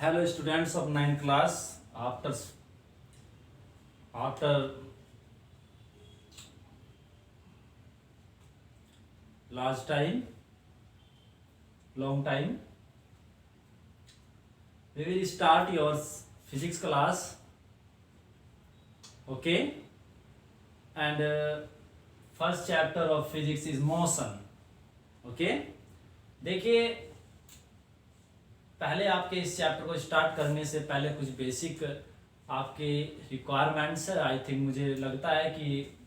Hello students of 9th class. After long time, we will start your physics class. Okay, and first chapter of physics is motion. Okay, देखिए पहले आपके इस chapter को start करने से पहले कुछ बेसिक आपके रिक्वायरमेंट्स है। आई थिंक मुझे लगता है कि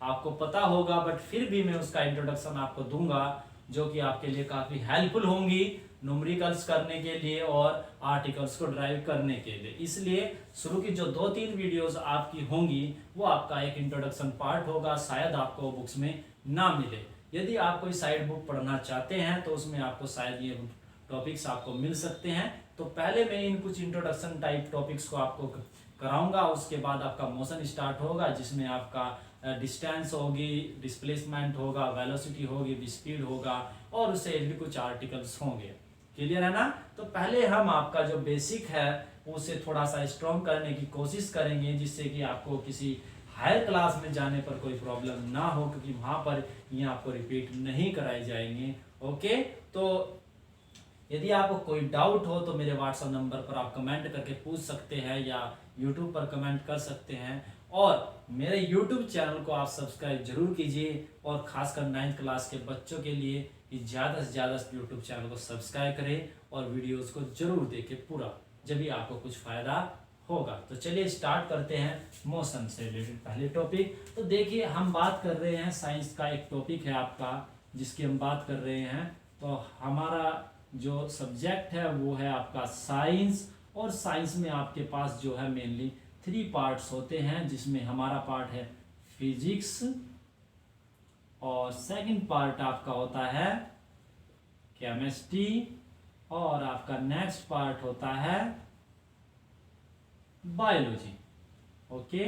आपको पता होगा, बट फिर भी मैं उसका इंट्रोडक्शन आपको दूंगा जो कि आपके लिए काफ़ी हेल्पफुल होंगी न्यूमेरिकल्स करने के लिए और आर्टिकल्स को ड्राइव करने के लिए। इसलिए शुरू की जो 2-3 वीडियोस आपकी होंगी वो आपका एक इंट्रोडक्शन पार्ट होगा, शायद आपको बुक्स में ना मिले। यदि आप कोई साइड बुक पढ़ना चाहते हैं तो उसमें आपको शायद ये टॉपिक्स आपको मिल सकते हैं। तो पहले मैं इन कुछ इंट्रोडक्शन टाइप टॉपिक्स को आपको कराऊंगा, उसके बाद आपका मोशन स्टार्ट होगा जिसमें आपका डिस्टेंस होगी, डिस्प्लेसमेंट होगा, वेलोसिटी होगी, स्पीड होगा और उससे रिलेटेड कुछ आर्टिकल्स होंगे। क्लियर है ना? तो पहले हम आपका जो बेसिक है उसे थोड़ा सा स्ट्रॉन्ग करने की कोशिश करेंगे जिससे कि आपको किसी हायर क्लास में जाने पर कोई प्रॉब्लम ना हो, क्योंकि वहाँ पर ये आपको रिपीट नहीं कराई जाएंगे। ओके, तो यदि आपको कोई डाउट हो तो मेरे व्हाट्सएप नंबर पर आप कमेंट करके पूछ सकते हैं या यूट्यूब पर कमेंट कर सकते हैं। और मेरे यूट्यूब चैनल को आप सब्सक्राइब जरूर कीजिए और खासकर 9th क्लास के बच्चों के लिए कि ज़्यादा से ज़्यादा यूट्यूब चैनल को सब्सक्राइब करें और वीडियोस को जरूर देखें पूरा, जब भी आपको कुछ फ़ायदा होगा। तो चलिए स्टार्ट करते हैं मोशन से रिलेटेड पहले टॉपिक। तो देखिए हम बात कर रहे हैं साइंस का एक टॉपिक है आपका जिसकी हम बात कर रहे हैं। तो हमारा जो सब्जेक्ट है वो है आपका साइंस, और साइंस में आपके पास जो है मेनली 3 पार्ट्स होते हैं, जिसमें हमारा पार्ट है फिजिक्स और सेकंड पार्ट आपका होता है केमिस्ट्री और आपका नेक्स्ट पार्ट होता है बायोलॉजी। ओके,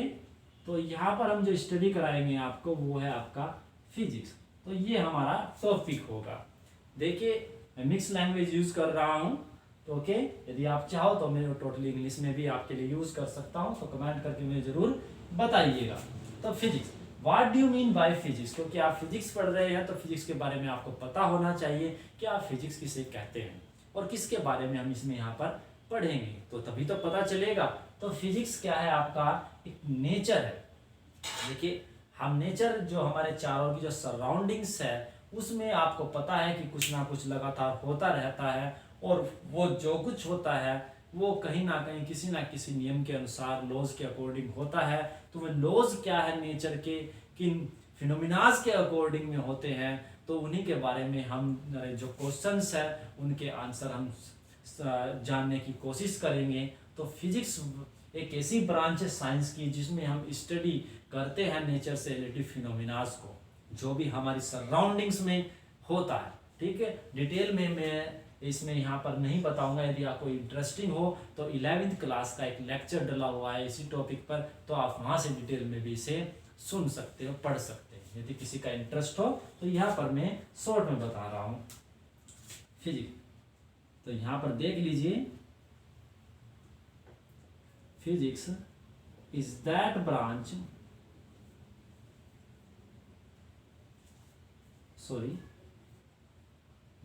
तो यहाँ पर हम जो स्टडी कराएंगे आपको वो है आपका फिजिक्स। तो ये हमारा टॉपिक होगा। देखिए मैं मिक्स लैंग्वेज यूज कर रहा हूँ, तो ओके, यदि आप चाहो तो मैं टोटली इंग्लिश में भी आपके लिए यूज कर सकता हूँ, तो कमेंट करके मुझे जरूर बताइएगा। तो physics, what do you mean by physics? क्योंकि आप फिजिक्स पढ़ रहे हैं तो फिजिक्स के बारे में आपको पता होना चाहिए कि आप फिजिक्स किसे कहते हैं और किसके बारे में हम इसमें यहाँ पर पढ़ेंगे, तो तभी तो पता चलेगा। तो फिजिक्स क्या है? आपका एक नेचर है। देखिए हम नेचर जो हमारे चारों की जो सराउंडिंग्स है उसमें आपको पता है कि कुछ ना कुछ लगातार होता रहता है, और वो जो कुछ होता है वो कहीं ना कहीं किसी ना किसी नियम के अनुसार लॉज के अकॉर्डिंग होता है। तो वो लॉज क्या है नेचर के, किन फिनोमिनाज के अकॉर्डिंग में होते हैं, तो उन्हीं के बारे में हम जो क्वेश्चंस है उनके आंसर हम जानने की कोशिश करेंगे। तो फिजिक्स एक ऐसी ब्रांच है साइंस की जिसमें हम स्टडी करते हैं नेचर से रिलेटेड फिनोमिनाज को, जो भी हमारी सराउंडिंग्स में होता है। ठीक है, डिटेल में मैं इसमें यहाँ पर नहीं बताऊंगा। यदि आपको इंटरेस्टिंग हो तो 11th क्लास का एक लेक्चर डला हुआ है इसी टॉपिक पर, तो आप वहाँ से डिटेल में भी इसे सुन सकते हो, पढ़ सकते हैं यदि किसी का इंटरेस्ट हो। तो यहाँ पर मैं शॉर्ट में बता रहा हूँ फिजिक्स। तो यहाँ पर देख लीजिए, physics is that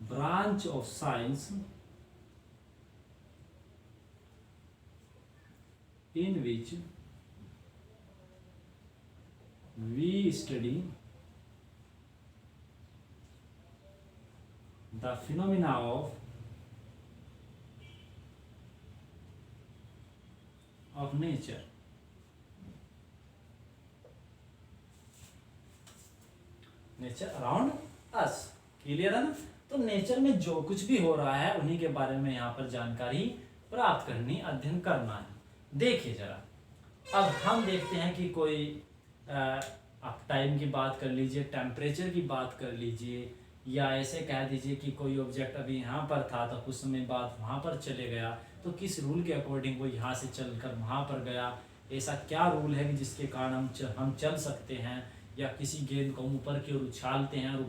branch of science in which we study the phenomena of nature. Nature around us. Clear है ना? तो नेचर में जो कुछ भी हो रहा है उन्हीं के बारे में यहाँ पर जानकारी प्राप्त करनी, अध्ययन करना है। देखिए जरा, अब हम देखते हैं कि कोई आप टाइम की बात कर लीजिए, टेम्परेचर की बात कर लीजिए, या ऐसे कह दीजिए कि कोई ऑब्जेक्ट अभी यहाँ पर था तो कुछ समय बाद वहाँ पर चले गया, तो किस रूल के अकॉर्डिंग वो यहाँ से चलकर वहाँ पर गया, ऐसा क्या रूल है कि जिसके कारण हम चल सकते हैं, या किसी गेंद को ऊपर की ओर उछालते हैं और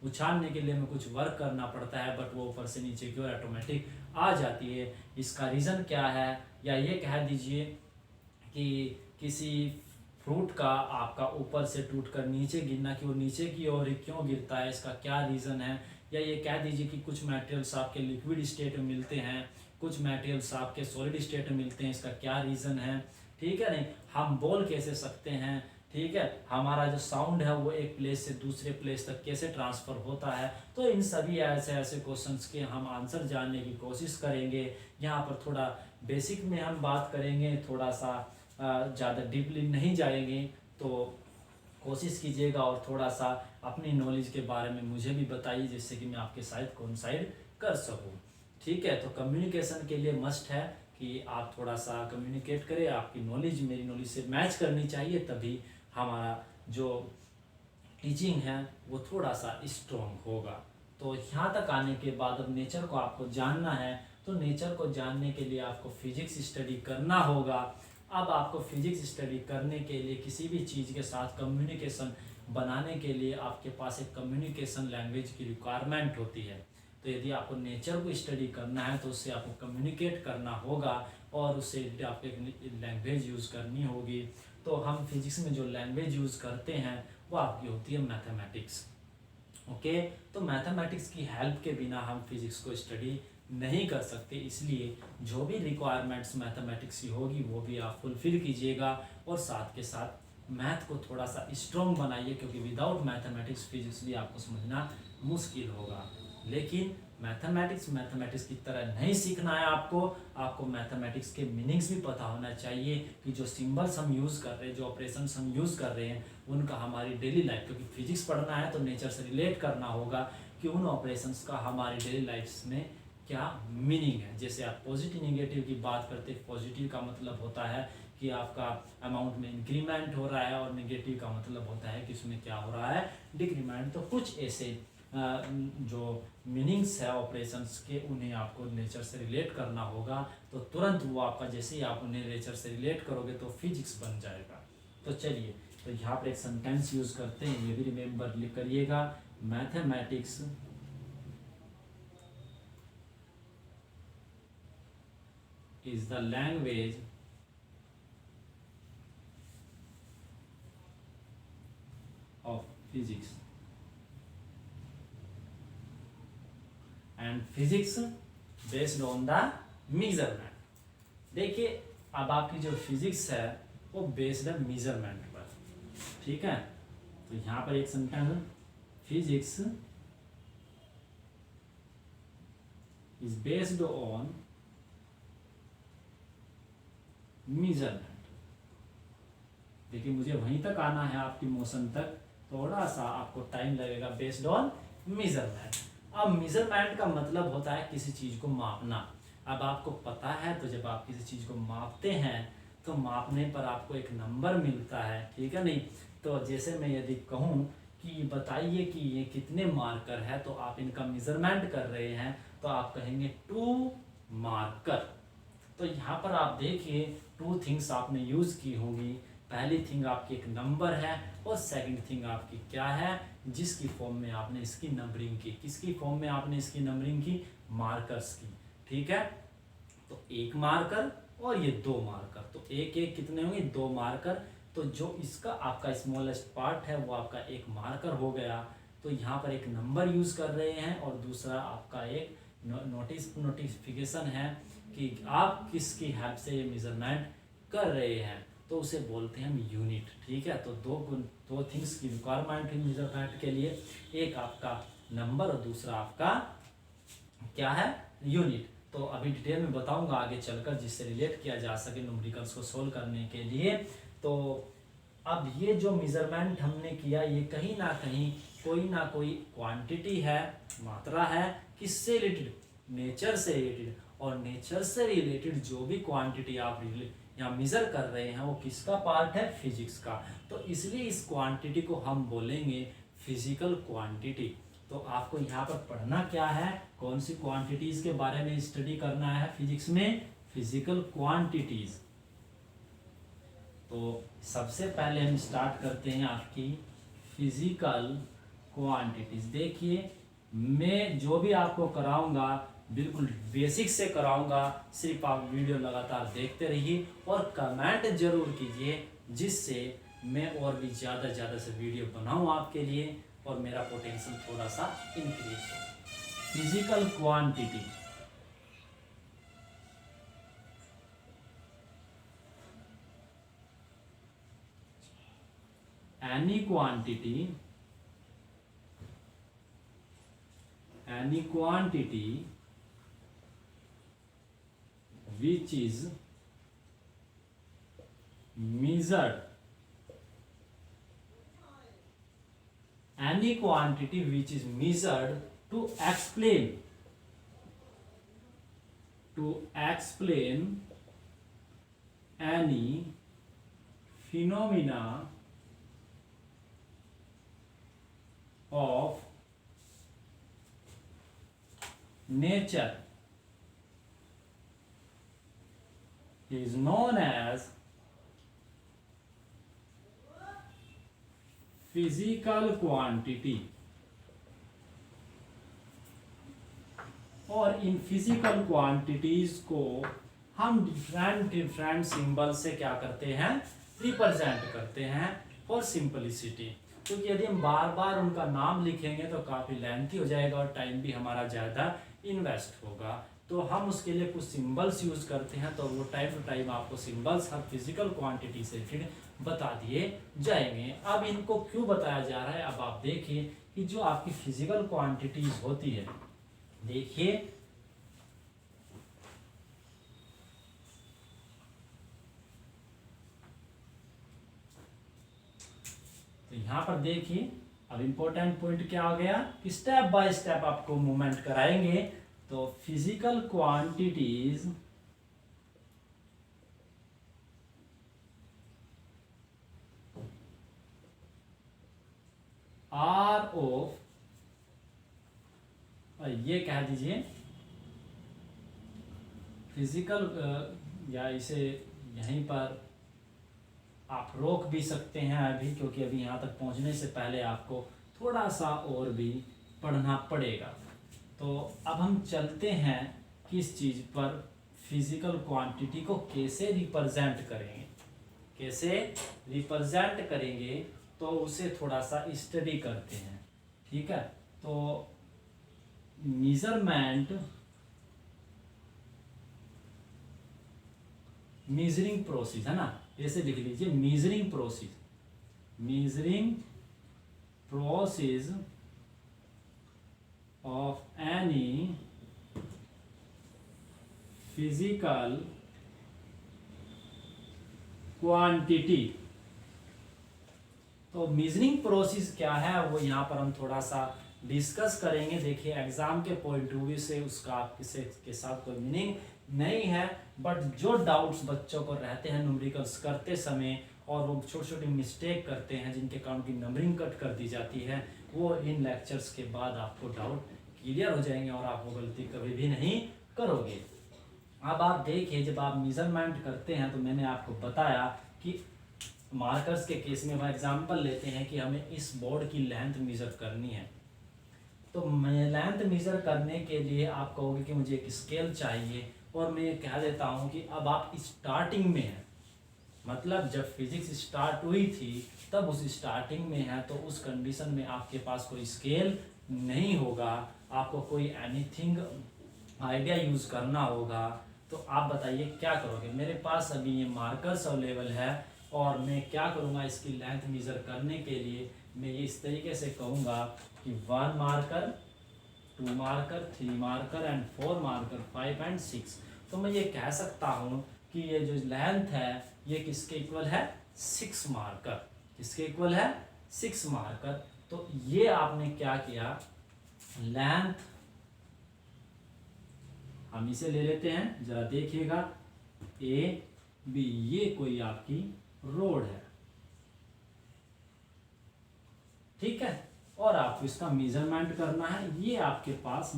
उछालने के लिए हमें कुछ वर्क करना पड़ता है, बट वो ऊपर से नीचे की ओर ऑटोमेटिक आ जाती है। इसका रीज़न क्या है, या ये कह दीजिए कि किसी फ्रूट का आपका ऊपर से टूट कर नीचे गिरना, कि वो नीचे की ओर क्यों गिरता है, इसका क्या रीज़न है। या ये कह दीजिए कि कुछ मटेरियल्स आपके लिक्विड स्टेट में मिलते हैं, कुछ मटेरियल्स आपके सॉलिड स्टेट में मिलते हैं, इसका क्या रीज़न है। ठीक है, नहीं हम बोल कैसे सकते हैं, ठीक है, हमारा जो साउंड है वो एक प्लेस से दूसरे प्लेस तक कैसे ट्रांसफ़र होता है। तो इन सभी ऐसे ऐसे क्वेश्चंस के हम आंसर जानने की कोशिश करेंगे। यहाँ पर थोड़ा बेसिक में हम बात करेंगे, थोड़ा सा ज़्यादा डीपली नहीं जाएंगे। तो कोशिश कीजिएगा और थोड़ा सा अपनी नॉलेज के बारे में मुझे भी बताइए, जिससे कि मैं आपके साथ कोइंसाइड कर सकूं। ठीक है, तो कम्युनिकेशन के लिए मस्ट है कि आप थोड़ा सा कम्युनिकेट करें, आपकी नॉलेज मेरी नॉलेज से मैच करनी चाहिए, तभी हमारा जो टीचिंग है वो थोड़ा सा स्ट्रॉन्ग होगा। तो यहाँ तक आने के बाद अब नेचर को आपको जानना है, तो नेचर को जानने के लिए आपको फिजिक्स स्टडी करना होगा। अब आपको फिजिक्स स्टडी करने के लिए किसी भी चीज़ के साथ कम्युनिकेशन बनाने के लिए आपके पास एक कम्युनिकेशन लैंग्वेज की रिक्वायरमेंट होती है। तो यदि आपको नेचर को स्टडी करना है तो उससे आपको कम्युनिकेट करना होगा और उससे आपको एक लैंग्वेज यूज़ करनी होगी। तो हम फिजिक्स में जो लैंग्वेज यूज़ करते हैं वो आपकी होती है मैथमेटिक्स। ओके, तो मैथमेटिक्स की हेल्प के बिना हम फिजिक्स को स्टडी नहीं कर सकते, इसलिए जो भी रिक्वायरमेंट्स मैथमेटिक्स की होगी वो भी आप फुलफिल कीजिएगा और साथ के साथ मैथ को थोड़ा सा स्ट्रॉन्ग बनाइए, क्योंकि विदाउट मैथमेटिक्स फिजिक्स भी आपको समझना मुश्किल होगा। लेकिन मैथमेटिक्स की तरह नहीं सीखना है आपको मैथमेटिक्स के मीनिंग्स भी पता होना चाहिए, कि जो सिंबल्स हम यूज़ कर रहे हैं, जो ऑपरेशंस हम यूज़ कर रहे हैं, उनका हमारी डेली लाइफ, क्योंकि फिजिक्स पढ़ना है तो नेचर से रिलेट करना होगा कि उन ऑपरेशंस का हमारी डेली लाइफ में क्या मीनिंग है। जैसे आप पॉजिटिव निगेटिव की बात करते हैं, पॉजिटिव का मतलब होता है कि आपका अमाउंट में इंक्रीमेंट हो रहा है, और निगेटिव का मतलब होता है कि उसमें क्या हो रहा है, डिक्रीमेंट। तो कुछ ऐसे जो मीनिंग्स है ऑपरेशंस के, उन्हें आपको नेचर से रिलेट करना होगा। तो तुरंत वो आपका, जैसे ही आप उन्हें नेचर से रिलेट करोगे तो फिजिक्स बन जाएगा। तो चलिए, तो यहाँ पर एक सेंटेंस यूज़ करते हैं, ये भी रिमेंबर लिख करिएगा। Mathematics is the language of physics and physics based on the measurement। देखिए, अब आपकी जो फिजिक्स है वो बेस्ड है मेजरमेंट पर। ठीक है, तो यहाँ पर एक sentence, physics is based on measurement. देखिए, मुझे वहीं तक आना है, आपकी मोशन तक थोड़ा सा आपको टाइम लगेगा। Based on measurement. अब मेजरमेंट का मतलब होता है किसी चीज़ को मापना। अब आपको पता है, तो जब आप किसी चीज़ को मापते हैं तो मापने पर आपको एक नंबर मिलता है। ठीक है, नहीं तो जैसे मैं यदि कहूँ कि बताइए कि ये कितने मार्कर है, तो आप इनका मेजरमेंट कर रहे हैं, तो आप कहेंगे 2 मार्कर। तो यहाँ पर आप देखिए 2 थिंग्स आपने यूज़ की होंगी। पहली थिंग आपकी एक नंबर है, और सेकंड थिंग आपकी क्या है, जिसकी फॉर्म में आपने इसकी नंबरिंग की। किसकी फॉर्म में आपने इसकी नंबरिंग की, मार्कर्स की। ठीक है, तो 1 मार्कर और ये 2 मार्कर, तो एक एक कितने होंगे, 2 मार्कर। तो जो इसका आपका स्मॉलेस्ट पार्ट है वो आपका 1 मार्कर हो गया। तो यहाँ पर एक नंबर यूज़ कर रहे हैं, और दूसरा आपका एक नोटिफिकेशन है कि आप किसकी हेल्प से ये मेजरमेंट कर रहे हैं, तो उसे बोलते हैं हम यूनिट। ठीक है, तो दो थिंग्स की रिक्वायरमेंट है मेजरमेंट के लिए, एक आपका नंबर और दूसरा आपका क्या है, यूनिट। तो अभी डिटेल में बताऊंगा आगे चलकर, जिससे रिलेट किया जा सके न्यूमेरिकल्स को सोल्व करने के लिए। तो अब ये जो मेजरमेंट हमने किया, ये कहीं ना कोई क्वांटिटी है, मात्रा है, किससे रिलेटेड, नेचर से रिलेटेड। और नेचर से रिलेटेड जो भी क्वांटिटी आप यहाँ मेजर कर रहे हैं वो किसका पार्ट है, फिजिक्स का। तो इसलिए इस क्वांटिटी को हम बोलेंगे फिजिकल क्वांटिटी। तो आपको यहाँ पर पढ़ना क्या है, कौन सी क्वांटिटीज के बारे में स्टडी करना है फिजिक्स में, फिजिकल क्वांटिटीज। तो सबसे पहले हम स्टार्ट करते हैं आपकी फिजिकल क्वांटिटीज। देखिए मैं जो भी आपको कराऊंगा बिल्कुल बेसिक से कराऊंगा, सिर्फ आप वीडियो लगातार देखते रहिए और कमेंट जरूर कीजिए, जिससे मैं और भी ज़्यादा से वीडियो बनाऊं आपके लिए और मेरा पोटेंशियल थोड़ा सा इंक्रीज हो। Physical quantity, any quantity which is measured, any quantity which is measured to explain any phenomena of nature is known as physical quantity। और इन फिजिकल क्वांटिटीज को हम डिफरेंट सिंबल से क्या करते हैं, रिप्रेजेंट करते हैं फॉर सिंपलिसिटी। क्योंकि यदि हम बार बार उनका नाम लिखेंगे तो काफ़ी लेंथी हो जाएगा और टाइम भी हमारा ज़्यादा इन्वेस्ट होगा, तो हम उसके लिए कुछ सिंबल्स यूज़ करते हैं। तो वो टाइम टू टाइम आपको सिंबल्स हर फिजिकल क्वांटिटी से फिर बता दिए जाएंगे। अब इनको क्यों बताया जा रहा है, अब आप देखिए कि जो आपकी फिजिकल क्वांटिटीज होती है, देखिए तो यहां पर देखिए अब इंपॉर्टेंट पॉइंट क्या हो गया कि स्टेप बाय स्टेप आपको मूवमेंट कराएंगे। तो फिजिकल क्वांटिटीज आर ऑफ, ये कह दीजिए फिजिकल, या इसे यहीं पर आप रोक भी सकते हैं अभी, क्योंकि अभी यहाँ तक पहुँचने से पहले आपको थोड़ा सा और भी पढ़ना पड़ेगा। तो अब हम चलते हैं किस चीज़ पर, फिजिकल क्वांटिटी को कैसे रिप्रेजेंट करेंगे, कैसे रिप्रेजेंट करेंगे तो उसे थोड़ा सा स्टडी करते हैं। ठीक है, तो मेजरिंग प्रोसेस है ना, ऐसे लिख लीजिए measuring process of any physical quantity. तो मेजरिंग प्रोसेस क्या है वो यहाँ पर हम थोड़ा सा डिस्कस करेंगे। देखिए एग्जाम के पॉइंट ऑफ व्यू से उसका किसी के साथ कोई मीनिंग नहीं है, बट जो डाउट्स बच्चों को रहते हैं न्यूमेरिकल्स करते समय और वो छोटी छोटी मिस्टेक करते हैं जिनके कारण की नंबरिंग कट कर दी जाती है, वो इन लेक्चर्स के बाद आपको डाउट क्लियर हो जाएंगे और आप वो गलती कभी भी नहीं करोगे। अब आप देखिए जब आप मेजरमेंट करते हैं तो मैंने आपको बताया कि मार्कर्स के केस में हम एग्जाम्पल लेते हैं कि हमें इस बोर्ड की लेंथ मेजर करनी है। तो मैं लेंथ मेजर करने के लिए आप कहोगे कि मुझे एक स्केल चाहिए, और मैं ये कह देता हूँ कि अब आप स्टार्टिंग में हैं, मतलब जब फिजिक्स स्टार्ट हुई थी तब उस स्टार्टिंग में है, तो उस कंडीशन में आपके पास कोई स्केल नहीं होगा, आपको कोई एनीथिंग आइडिया यूज़ करना होगा। तो आप बताइए क्या करोगे। मेरे पास अभी ये मार्कर्स अवेलेबल है और मैं क्या करूँगा, इसकी लेंथ मेजर करने के लिए मैं ये इस तरीके से कहूँगा कि 1 marker, 2 marker, 3 marker and 4 marker, 5 and 6। तो मैं ये कह सकता हूँ कि ये जो लेंथ है ये किसके इक्वल है, 6 मार्कर। किसके इक्वल है, 6 मार्कर। तो ये आपने क्या किया, लेंथ हम इसे ले लेते हैं, जरा देखिएगा ए बी, ये कोई आपकी रोड है, ठीक है, और आपको इसका मेजरमेंट करना है। ये आपके पास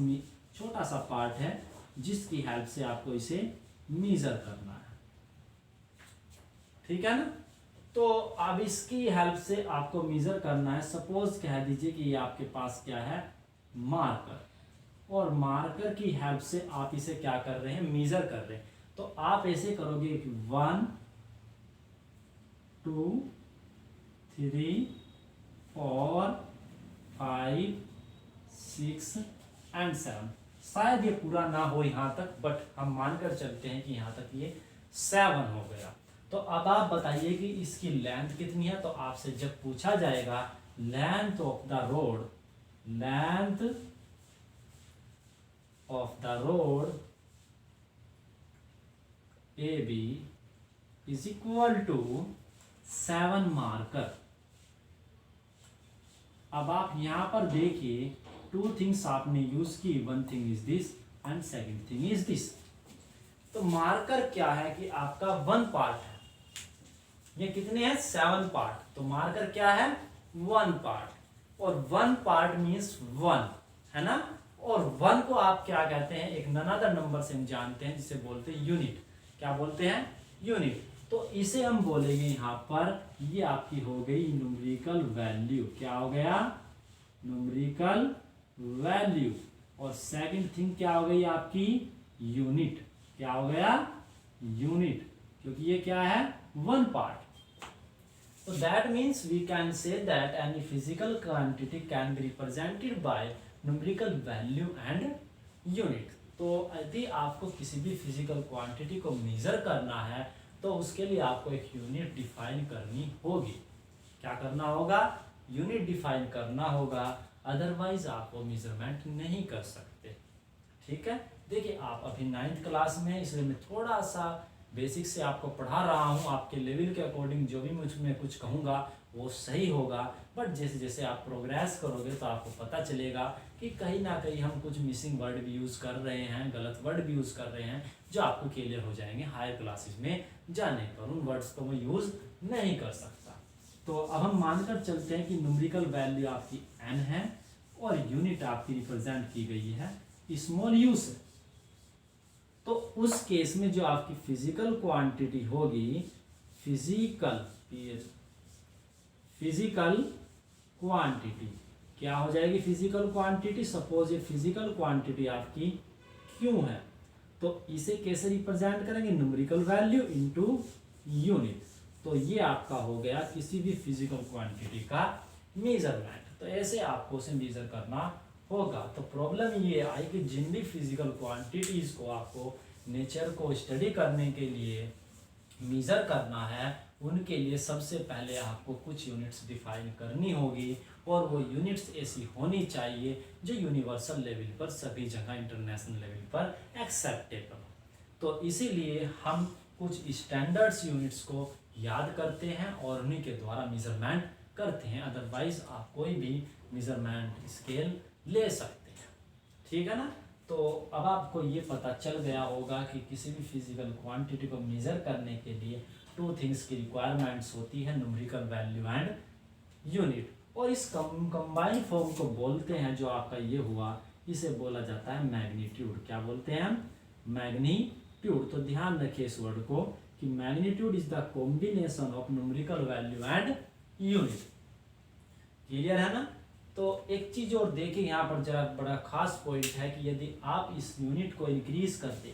छोटा सा पार्ट है जिसकी हेल्प से आपको इसे मेजर करना है, ठीक है ना। तो अब इसकी हेल्प से आपको मेजर करना है। सपोज कह दीजिए कि ये आपके पास क्या है, मार्कर, और मार्कर की हेल्प से आप इसे क्या कर रहे हैं, मेजर कर रहे हैं। तो आप ऐसे करोगे कि 1 2 3 4 5 6 एंड 7। शायद ये पूरा ना हो यहाँ तक, बट हम मानकर चलते हैं कि यहाँ तक ये 7 हो गया। तो अब आप बताइए कि इसकी लेंथ कितनी है। तो आपसे जब पूछा जाएगा length of the road, length of the road A B is equal to 7 marker. अब आप यहां पर देखिए 2 थिंग्स आपने यूज की, 1 thing is this and second thing is this. तो मार्कर क्या है कि आपका 1 पार्ट है, ये कितने हैं, 7 पार्ट। तो मार्कर क्या है, 1 पार्ट, और 1 पार्ट मीन्स 1, है ना। और 1 को आप क्या कहते हैं, एक अनदर नंबर से हम जानते हैं जिसे बोलते हैं यूनिट। क्या बोलते हैं, यूनिट। तो इसे हम बोलेंगे यहाँ पर, ये आपकी हो गई न्यूमेरिकल वैल्यू। क्या हो गया, न्यूमेरिकल वैल्यू। और सेकंड थिंग क्या हो गई आपकी, यूनिट। क्या हो गया, यूनिट, क्योंकि ये क्या है, 1 part. So that means we can say that any physical quantity can be represented by numerical value and unit. तो यदि आपको किसी भी फिजिकल क्वांटिटी को मेजर करना है तो उसके लिए आपको एक यूनिट डिफाइन करनी होगी। क्या करना होगा, यूनिट डिफाइन करना होगा, अदरवाइज आप वो मेजरमेंट नहीं कर सकते। ठीक है, देखिए आप अभी 9th क्लास में, इसलिए मैं थोड़ा सा बेसिक से आपको पढ़ा रहा हूँ। आपके लेवल के अकॉर्डिंग जो भी मैं कुछ कहूँगा वो सही होगा, बट जैसे जैसे आप प्रोग्रेस करोगे तो आपको पता चलेगा कि कहीं ना कहीं हम कुछ मिसिंग वर्ड भी यूज़ कर रहे हैं, गलत वर्ड भी यूज़ कर रहे हैं, जो आपको क्लियर हो जाएंगे हायर क्लासेस में जाने पर। उन वर्ड्स को मैं यूज़ नहीं कर सकता। तो अब हम मानकर चलते हैं कि न्यूमेरिकल वैल्यू आपकी n है और यूनिट आपकी रिप्रेजेंट की गई है स्मॉल यू से। तो उस केस में जो आपकी फिजिकल क्वांटिटी होगी, फिजिकल क्वांटिटी क्या हो जाएगी, फिजिकल क्वांटिटी। सपोज ये फिजिकल क्वांटिटी आपकी क्यू है, तो इसे कैसे रिप्रेजेंट करेंगे, न्यूमेरिकल वैल्यू इनटू यूनिट। तो ये आपका हो गया किसी भी फिजिकल क्वांटिटी का मेजरमेंट। तो ऐसे आपको उसे मेजर करना होगा। तो प्रॉब्लम ये आई कि जिन भी फिजिकल क्वांटिटीज को आपको नेचर को स्टडी करने के लिए मेजर करना है, उनके लिए सबसे पहले आपको कुछ यूनिट्स डिफाइन करनी होगी, और वो यूनिट्स ऐसी होनी चाहिए जो यूनिवर्सल लेवल पर, सभी जगह इंटरनेशनल लेवल पर एक्सेप्टेबल हो। तो इसीलिए हम कुछ स्टैंडर्ड्स यूनिट्स को याद करते हैं और उन्हीं के द्वारा मेजरमेंट करते हैं। अदरवाइज आप कोई भी मेजरमेंट स्केल ले सकते हैं। ठीक है ना। तो अब आपको ये पता चल गया होगा कि किसी भी फिजिकल क्वांटिटी को मेजर करने के लिए 2 थिंग्स की रिक्वायरमेंट्स होती है, न्यूमेरिकल वैल्यू एंड यूनिट। और इस कंबाइंड फॉर्म को बोलते हैं, जो आपका ये हुआ, इसे बोला जाता है मैग्नीट्यूड। क्या बोलते हैं हम, मैग्नीट्यूड। तो ध्यान रखिए इस वर्ड को कि magnitude is the combination of numerical value and unit. Clear है ना। तो एक चीज और देखिए यहाँ पर जरा बड़ा खास पॉइंट है कि यदि आप इस यूनिट को इंक्रीज कर दे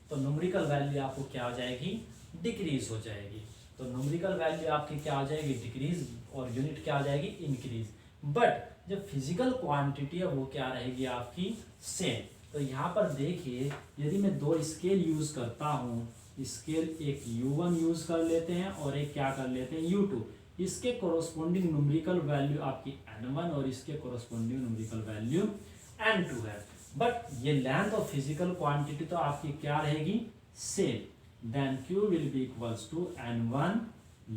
तो न्यूमेरिकल वैल्यू आपको क्या हो जाएगी, डिक्रीज हो जाएगी। तो न्यूमेरिकल वैल्यू आपकी क्या हो जाएगी, डिक्रीज, और यूनिट क्या हो जाएगी, इंक्रीज। बट जो फिजिकल क्वांटिटी है वो क्या रहेगी आपकी, सेम। तो यहाँ पर देखिए यदि मैं 2 स्केल यूज करता हूँ, स्केल एक U1 यूज कर लेते हैं और एक क्या कर लेते हैं, U2। इसके कोरोस्पोंडिंग न्यूमेरिकल वैल्यू आपकी n1 और इसके कोरोस्पोंडिंग न्यूमेरिकल वैल्यू n2 है। बट ये लेंथ ऑफ फिजिकल क्वांटिटी तो आपकी क्या रहेगी, same. Then Q will be equals to n1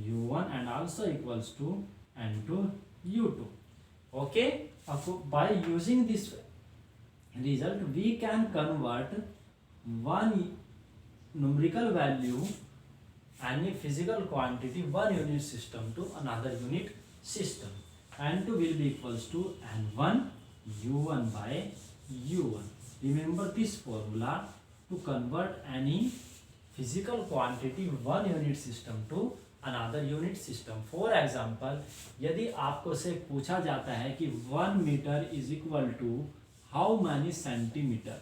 U1 and also equals to n2 U2। Okay, अब by using this result we can convert one numerical value, any physical quantity, one unit system to another unit system. N2 will be equals to N1 U1 by U1. Remember this formula to convert any physical quantity one unit system to another unit system. For example, यदि आपको से पूछा जाता है कि 1 metre is equal to how many centimetre,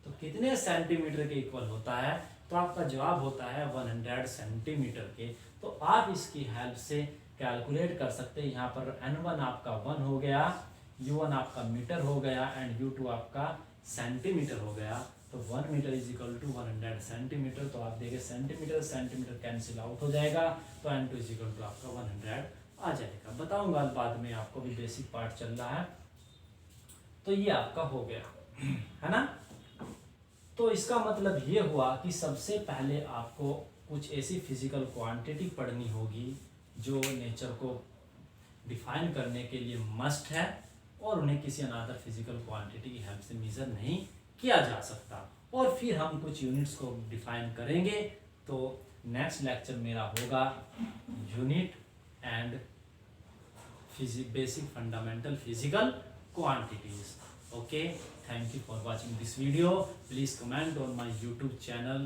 तो कितने centimetre के इक्वल होता है, तो आपका जवाब होता है 100 सेंटीमीटर के। तो आप इसकी हेल्प से कैलकुलेट कर सकते हैं। यहाँ पर n1 आपका 1 हो गया, u1 आपका मीटर हो गया एंड u2 आपका सेंटीमीटर हो गया। तो 1 metre is equal to 100 centimetre. तो आप देखिए सेंटीमीटर सेंटीमीटर कैंसिल आउट हो जाएगा, तो n2 इज इक्वल टू आपका 100 आ जाएगा। बताऊंगा बाद में, आपको भी बेसिक पार्ट चल रहा है। तो ये आपका हो गया है ना। तो इसका मतलब ये हुआ कि सबसे पहले आपको कुछ ऐसी फिजिकल क्वांटिटी पढ़नी होगी जो नेचर को डिफाइन करने के लिए मस्ट है और उन्हें किसी अनदर फिजिकल क्वांटिटी की हेल्प से मेजर नहीं किया जा सकता। और फिर हम कुछ यूनिट्स को डिफाइन करेंगे। तो नेक्स्ट लेक्चर मेरा होगा unit and basic fundamental physical quantities. Okay, thank you for watching this video. Please comment on my YouTube channel